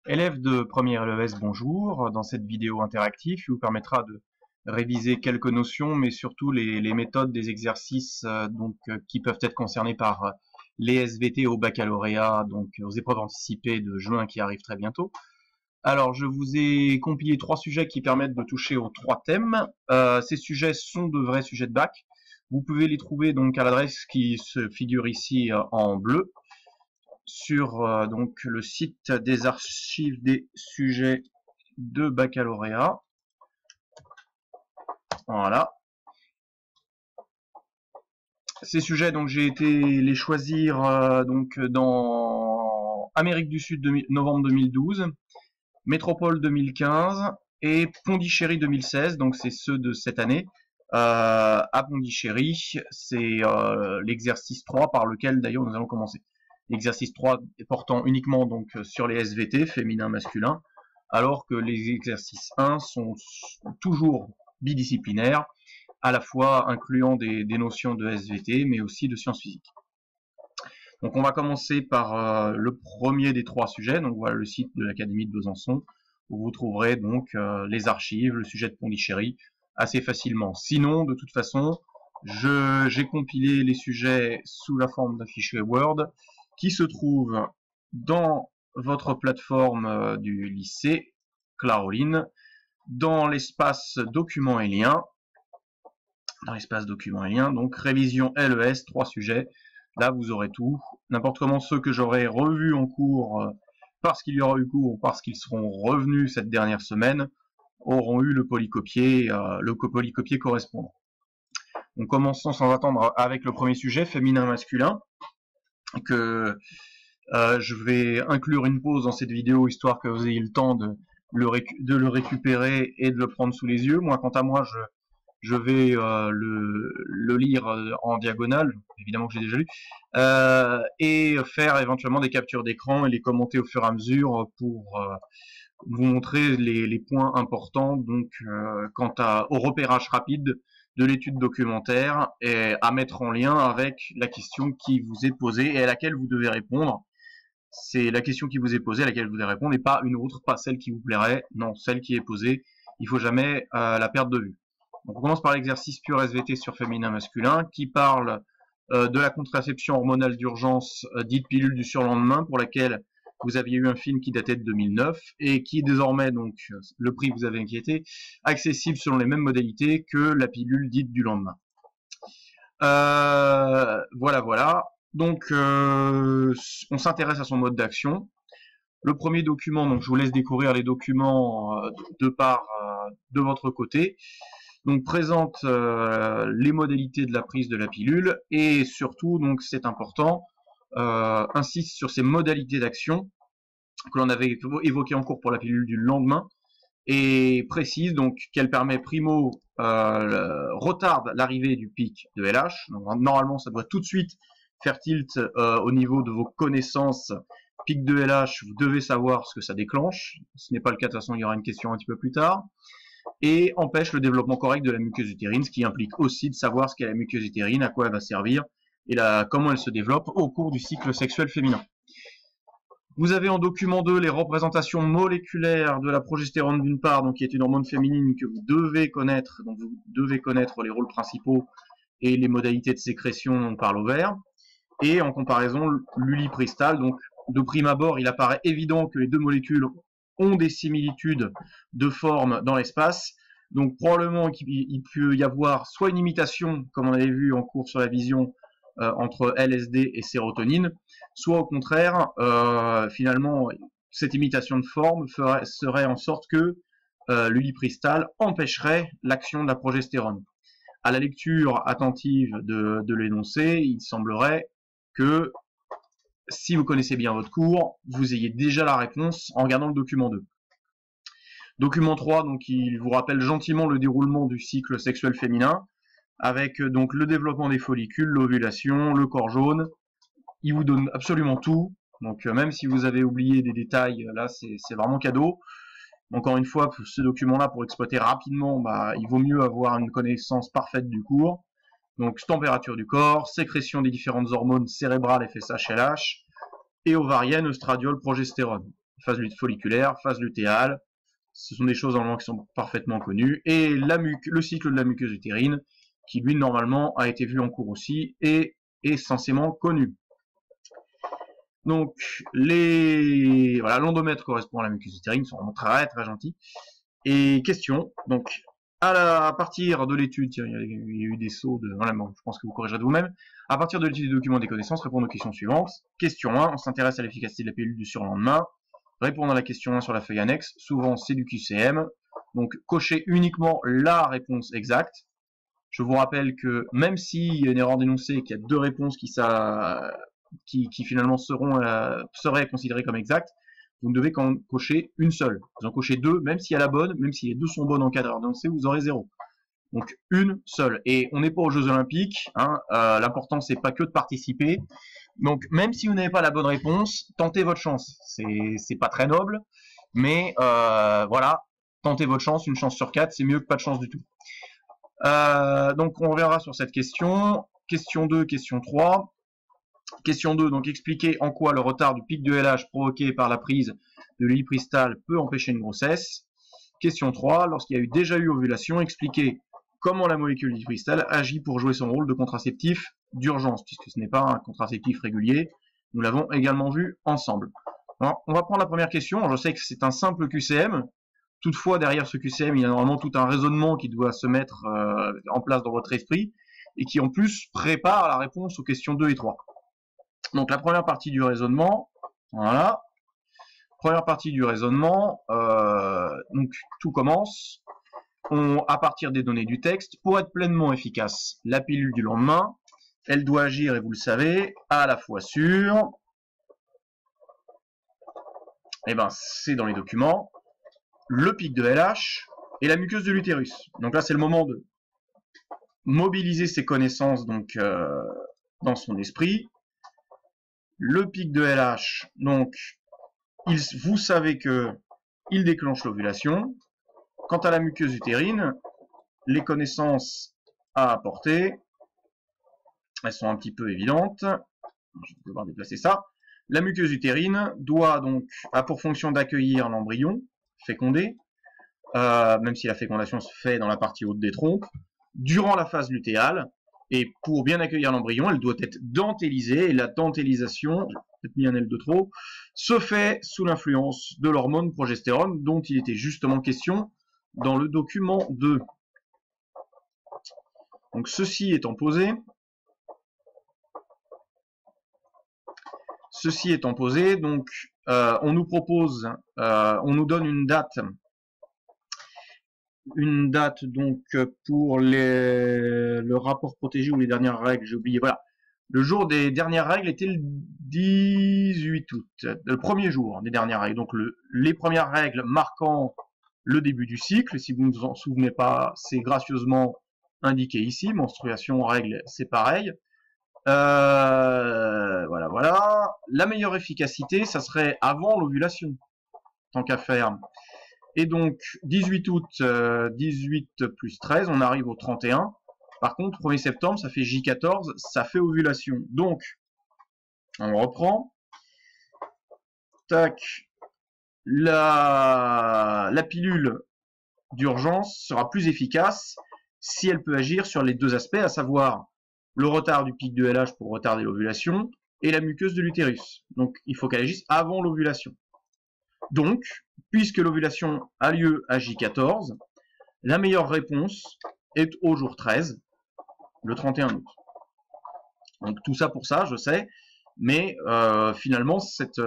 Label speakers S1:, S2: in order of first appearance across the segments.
S1: Élèves de première LES, bonjour. Dans cette vidéo interactive, qui vous permettra de réviser quelques notions, mais surtout les méthodes des exercices qui peuvent être concernés par les SVT au baccalauréat, donc aux épreuves anticipées de juin qui arrivent très bientôt. Alors, je vous ai compilé 3 sujets qui permettent de toucher aux 3 thèmes. Ces sujets sont de vrais sujets de bac. Vous pouvez les trouver donc à l'adresse qui se figure ici en bleu sur donc le site des archives des sujets de baccalauréat. Voilà. Ces sujets, donc j'ai été les choisir donc dans Amérique du Sud novembre 2012, Métropole 2015 et Pondichéry 2016. Donc c'est ceux de cette année. À Pondichéry, c'est l'exercice 3 par lequel d'ailleurs nous allons commencer. L'exercice 3 portant uniquement donc sur les SVT, féminin, masculin, alors que les exercices 1 sont toujours bidisciplinaires, à la fois incluant des notions de SVT, mais aussi de sciences physiques. Donc on va commencer par le premier des 3 sujets, donc voilà le site de l'Académie de Besançon, où vous trouverez donc les archives, le sujet de Pondichéry, assez facilement. Sinon, de toute façon, j'ai compilé les sujets sous la forme d'un fichier Word, qui se trouve dans votre plateforme du lycée, Claroline, dans l'espace documents et liens. Dans l'espace documents et liens, donc révision LES, 3 sujets. Là, vous aurez tout. N'importe comment ceux que j'aurai revus en cours, parce qu'il y aura eu cours ou parce qu'ils seront revenus cette dernière semaine, auront eu le polycopier correspondant. Donc commençons sans attendre avec le premier sujet, féminin-masculin, que je vais inclure une pause dans cette vidéo histoire que vous ayez le temps de le récupérer et de le prendre sous les yeux. Moi, quant à moi, je vais le lire en diagonale, évidemment que j'ai déjà lu, et faire éventuellement des captures d'écran et les commenter au fur et à mesure pour vous montrer les points importants donc quant au repérage rapide de l'étude documentaire et à mettre en lien avec la question qui vous est posée et à laquelle vous devez répondre. C'est la question qui vous est posée à laquelle vous devez répondre et pas une autre, pas celle qui vous plairait, non, celle qui est posée. Il faut jamais la perdre de vue. Donc on commence par l'exercice pur SVT sur féminin-masculin qui parle de la contraception hormonale d'urgence dite pilule du surlendemain pour laquelle vous aviez eu un film qui datait de 2009 et qui désormais, donc le prix vous avait inquiété, accessible selon les mêmes modalités que la pilule dite du lendemain. Voilà. Donc on s'intéresse à son mode d'action. Le premier document, donc je vous laisse découvrir les documents de votre côté. Donc présente les modalités de la prise de la pilule et surtout, donc c'est important, insiste sur ces modalités d'action que l'on avait évoquées en cours pour la pilule du lendemain et précise donc qu'elle permet primo retarde l'arrivée du pic de LH. Donc, normalement, ça doit tout de suite faire tilt au niveau de vos connaissances. Pic de LH, vous devez savoir ce que ça déclenche. Ce n'est pas le cas, de toute façon, il y aura une question un petit peu plus tard. Et empêche le développement correct de la muqueuse utérine, ce qui implique aussi de savoir ce qu'est la muqueuse utérine, à quoi elle va servir et comment elle se développe au cours du cycle sexuel féminin. Vous avez en document 2 les représentations moléculaires de la progestérone d'une part, donc qui est une hormone féminine que vous devez connaître, donc vous devez connaître les rôles principaux et les modalités de sécrétion par l'ovaire. Et en comparaison, l'ulipristal, donc de prime abord, il apparaît évident que les deux molécules ont des similitudes de forme dans l'espace. Donc probablement qu'il peut y avoir soit une imitation, comme on avait vu en cours sur la vision, entre LSD et sérotonine, soit au contraire, finalement, cette imitation de forme serait en sorte que l'ulipristal empêcherait l'action de la progestérone. À la lecture attentive de l'énoncé, il semblerait que si vous connaissez bien votre cours, vous ayez déjà la réponse en regardant le document 2. Document 3, donc il vous rappelle gentiment le déroulement du cycle sexuel féminin, avec donc le développement des follicules, l'ovulation, le corps jaune. Il vous donne absolument tout, donc même si vous avez oublié des détails, là c'est vraiment cadeau. Encore une fois, ce document-là, pour exploiter rapidement, il vaut mieux avoir une connaissance parfaite du cours. Donc température du corps, sécrétion des différentes hormones cérébrales FSH, LH, et ovarienne, oestradiol, progestérone. phase folliculaire, phase lutéale. Ce sont des choses normalement qui sont parfaitement connues. Et le cycle de la muqueuse utérine, qui lui normalement a été vu en cours aussi et est censément connu. Donc voilà, l'endomètre correspond à la muqueuse utérine, ils sont vraiment très très gentils. Et question, donc à partir de l'étude, il y a eu des sauts de... Voilà, bon, je pense que vous corrigerez de vous-même. À partir de l'étude du document des connaissances, répondre aux questions suivantes. Question 1, on s'intéresse à l'efficacité de la pilule du surlendemain. Répondre à la question 1 sur la feuille annexe, souvent c'est du QCM. Donc cochez uniquement la réponse exacte. Je vous rappelle que même s'il y a une erreur dénoncée, qu'il y a deux réponses qui finalement seraient considérées comme exactes, vous ne devez qu'en cocher une seule. Vous en cochez deux, même si elle est la bonne, même si les deux sont bonnes en cas d'erreur dénoncée, vous aurez 0. Donc une seule. Et on n'est pas aux Jeux Olympiques, hein, l'important c'est pas que de participer. Donc même si vous n'avez pas la bonne réponse, tentez votre chance. C'est pas très noble, mais voilà, tentez votre chance, une chance sur 4, c'est mieux que pas de chance du tout. Donc on reviendra sur cette question. Question 2, question 3. Question 2, donc expliquer en quoi le retard du pic de LH provoqué par la prise de l'ulipristal peut empêcher une grossesse. Question 3, lorsqu'il y a déjà eu ovulation, expliquer comment la molécule d'ulipristal agit pour jouer son rôle de contraceptif d'urgence, puisque ce n'est pas un contraceptif régulier. Nous l'avons également vu ensemble. Alors, on va prendre la première question. Je sais que c'est un simple QCM. Toutefois, derrière ce QCM, il y a normalement tout un raisonnement qui doit se mettre en place dans votre esprit et qui en plus prépare la réponse aux questions 2 et 3. Donc la première partie du raisonnement, voilà. Première partie du raisonnement, donc tout commence. À partir des données du texte, pour être pleinement efficace, la pilule du lendemain, elle doit agir, et vous le savez, à la fois sur, c'est dans les documents, le pic de LH et la muqueuse de l'utérus. Donc là, c'est le moment de mobiliser ses connaissances donc dans son esprit. Le pic de LH, donc, vous savez que il déclenche l'ovulation. Quant à la muqueuse utérine, les connaissances à apporter, elles sont un petit peu évidentes. Je vais devoir déplacer ça. La muqueuse utérine a pour fonction d'accueillir l'embryon fécondé, même si la fécondation se fait dans la partie haute des trompes, durant la phase lutéale. Et pour bien accueillir l'embryon, elle doit être dentélisée. Et la dentélisation, j'ai peut-être mis un L de trop, se fait sous l'influence de l'hormone progestérone, dont il était justement question dans le document 2. Donc ceci étant posé, donc on nous propose, on nous donne une date donc pour le rapport protégé ou les dernières règles, j'ai oublié, voilà. Le jour des dernières règles était le 18 août, le premier jour des dernières règles. Donc les premières règles marquant le début du cycle, si vous ne vous en souvenez pas, c'est gracieusement indiqué ici, menstruation, règles, c'est pareil. Voilà. La meilleure efficacité, ça serait avant l'ovulation, tant qu'à faire. Et donc, 18 août, 18 plus 13, on arrive au 31. Par contre, 1er septembre, ça fait J14, ça fait ovulation. Donc, on reprend. Tac. La pilule d'urgence sera plus efficace si elle peut agir sur les deux aspects, à savoir le retard du pic de LH pour retarder l'ovulation et la muqueuse de l'utérus. Donc, il faut qu'elle agisse avant l'ovulation. Donc, puisque l'ovulation a lieu à J14, la meilleure réponse est au jour 13, le 31 août. Donc tout ça pour ça, je sais, mais finalement cet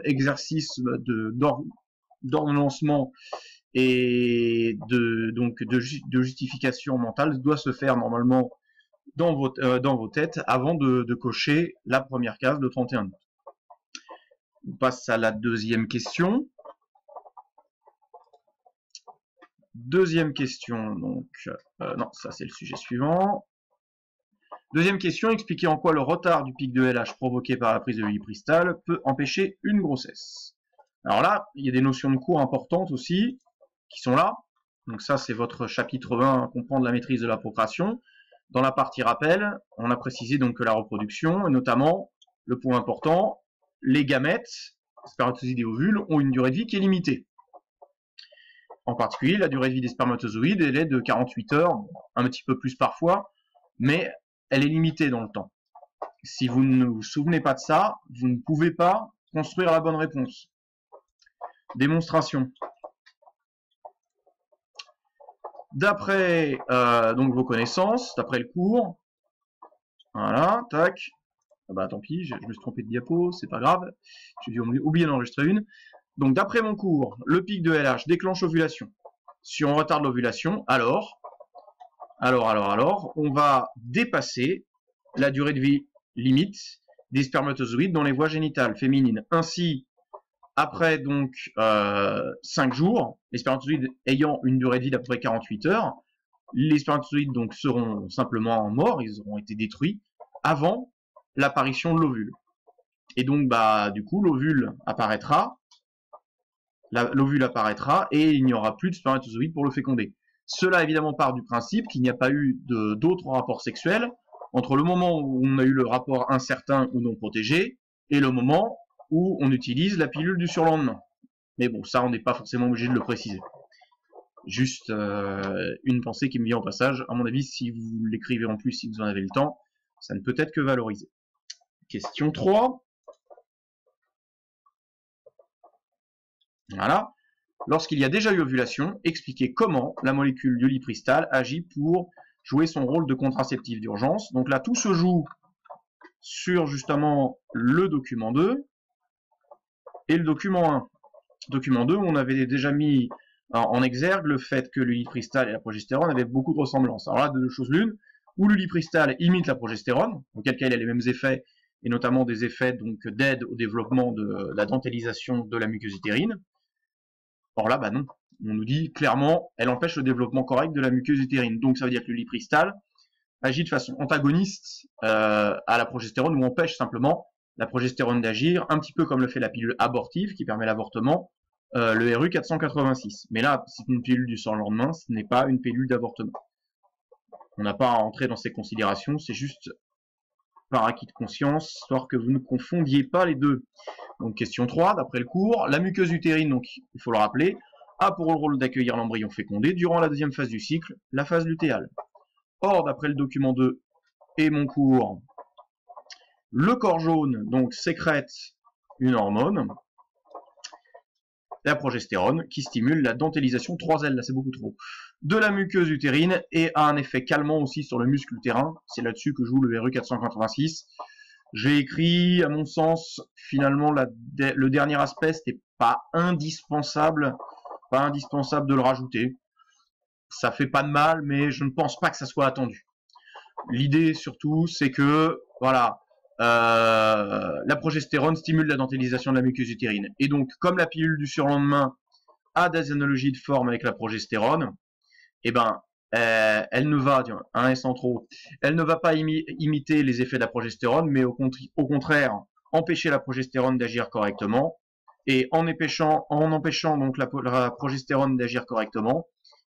S1: exercice d'ordonnancement et de justification mentale doit se faire normalement dans vos têtes avant de cocher la première case, le 31 août. On passe à la deuxième question. Deuxième question, donc, non, ça c'est le sujet suivant. Deuxième question, expliquer en quoi le retard du pic de LH provoqué par la prise de l'ulipristal peut empêcher une grossesse. Alors là, il y a des notions de cours importantes aussi, qui sont là. Donc ça, c'est votre chapitre 20, comprendre la maîtrise de la procréation. Dans la partie rappel, on a précisé donc que la reproduction, et notamment, le point important, les gamètes, spermatozoïdes et ovules ont une durée de vie qui est limitée. En particulier, la durée de vie des spermatozoïdes, elle est de 48 heures, un petit peu plus parfois, mais elle est limitée dans le temps. Si vous ne vous souvenez pas de ça, vous ne pouvez pas construire la bonne réponse. Démonstration. D'après donc vos connaissances, d'après le cours, voilà, tac. Ah bah tant pis, je me suis trompé de diapo, c'est pas grave. J'ai dû oublier d'enregistrer une. Donc d'après mon cours, le pic de LH déclenche ovulation. Si on retarde l'ovulation, alors, on va dépasser la durée de vie limite des spermatozoïdes dans les voies génitales féminines. Ainsi, après donc 5 jours, les spermatozoïdes ayant une durée de vie d'à peu près 48 heures, les spermatozoïdes donc seront simplement morts, ils auront été détruits avant l'apparition de l'ovule. Et donc bah du coup l'ovule apparaîtra, et il n'y aura plus de spermatozoïdes pour le féconder. Cela évidemment part du principe qu'il n'y a pas eu d'autres rapports sexuels entre le moment où on a eu le rapport incertain ou non protégé et le moment où on utilise la pilule du surlendemain. Mais bon, ça on n'est pas forcément obligé de le préciser. Juste une pensée qui me vient au passage. À mon avis, si vous l'écrivez en plus, si vous en avez le temps, ça ne peut être que valorisé. Question 3. Voilà. Lorsqu'il y a déjà eu ovulation, expliquez comment la molécule d'ulipristal agit pour jouer son rôle de contraceptif d'urgence. Donc là, tout se joue sur justement le document 2 et le document 1. Document 2, on avait déjà mis en exergue le fait que l'ulipristal et la progestérone avaient beaucoup de ressemblances. Alors là, de deux choses l'une, où l'ulipristal imite la progestérone, auquel cas il a les mêmes effets, et notamment des effets donc d'aide au développement de la dentélisation de la muqueuse utérine. Or là, bah non. On nous dit clairement, elle empêche le développement correct de la muqueuse utérine. Donc ça veut dire que l'ulipristal agit de façon antagoniste à la progestérone, ou empêche simplement la progestérone d'agir, un petit peu comme le fait la pilule abortive qui permet l'avortement, le RU 486. Mais là, c'est une pilule du surlendemain, ce n'est pas une pilule d'avortement. On n'a pas à entrer dans ces considérations, c'est juste par acquis de conscience, histoire que vous ne confondiez pas les deux. Donc question 3, d'après le cours, la muqueuse utérine, donc il faut le rappeler, a pour rôle d'accueillir l'embryon fécondé durant la deuxième phase du cycle, la phase lutéale. Or, d'après le document 2 et mon cours, le corps jaune donc sécrète une hormone, la progestérone, qui stimule la dentélisation 3L, là c'est beaucoup trop, de la muqueuse utérine et a un effet calmant aussi sur le muscle utérin. C'est là-dessus que joue le RU 486. J'ai écrit, à mon sens, finalement, le dernier aspect, c'était pas indispensable de le rajouter. Ça fait pas de mal, mais je ne pense pas que ça soit attendu. L'idée, surtout, c'est que, voilà, la progestérone stimule la dentélisation de la muqueuse utérine. Et donc, comme la pilule du surlendemain a des analogies de forme avec la progestérone, eh ben, elle ne va, un S en trop, elle ne va pas imiter les effets de la progestérone, mais au contraire, empêcher la progestérone d'agir correctement. Et en empêchant donc la progestérone d'agir correctement,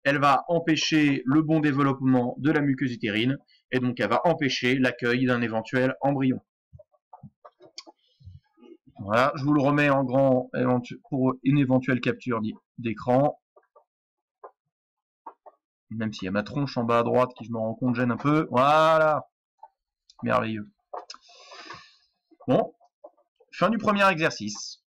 S1: elle va empêcher le bon développement de la muqueuse utérine, et donc elle va empêcher l'accueil d'un éventuel embryon. Voilà, je vous le remets en grand pour une éventuelle capture d'écran. Même s'il y a ma tronche en bas à droite qui, je me rends compte, gêne un peu. Voilà. Merveilleux. Bon. Fin du premier exercice.